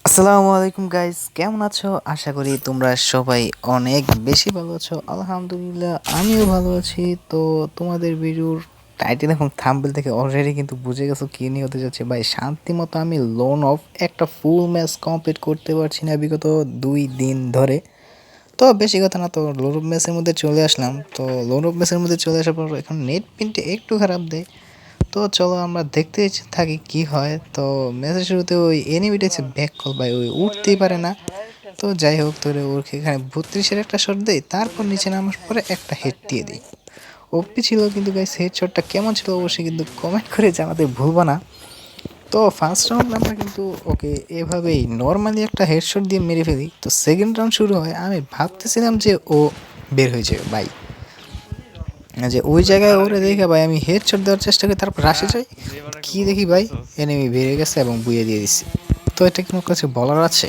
আসসালামু আলাইকুম গাইস, কেমন আছো? আশা করি তোমরা সবাই অনেক বেশি ভালো আছো। আলহামদুলিল্লাহ আমিও ভালো আছি। তো তোমাদের ভিডিওর টাইটেল এবং থাম্বনেল থেকে অলরেডি কিন্তু বুঝে গেছো কি নিয়ে হতে যাচ্ছে। ভাই শান্তি মতো আমি লোন অফ একটা ফুল ম্যাচ কমপ্লিট করতে পারছি না বিগত 2 দিন ধরে। তো বেশি কথা না, তো লোন অফ ম্যাচের মধ্যে চলে আসলাম। তো লোন অফ ম্যাচের মধ্যে চলে আসার পর এখন নেট প্রিন্টে একটু খারাপ দেয়। তো চলো আমরা দেখতে থাকি কি হয়। তো ম্যাচের শুরুতে ওই এনিমিটা হচ্ছে ব্যাক কল, ভাই ওই উঠতেই পারে না। তো যাই হোক, ধরে ওর এখানে 32-এর একটা শট দেই, তারপর নিচে নামার পরে একটা হেড দিয়ে দিই। ওপি ছিল কিন্তু গাইস, হেড শটটা কেমন ছিল অবশ্যই কিন্তু কমেন্ট করে জানাতে ভুলবো না। তো ফার্স্ট রাউন্ড আমরা কিন্তু ওকে এভাবেই নর্মালি একটা হেডশট দিয়ে মেরে ফেলি। তো সেকেন্ড রাউন্ড শুরু হয়, আমি ভাবতেছিলাম যে ও বের হয়ে যাবে ভাই, যে ওই জায়গায় ওরে দেখে ভাই আমি হেডশট দেওয়ার চেষ্টা করি, তারপর রাশে যাই, কি দেখি ভাই এনিমি বেরিয়ে গেছে এবং বুইয়ে দিয়ে দিচ্ছে। তো এটা কি আমার কাছে বলার আছে?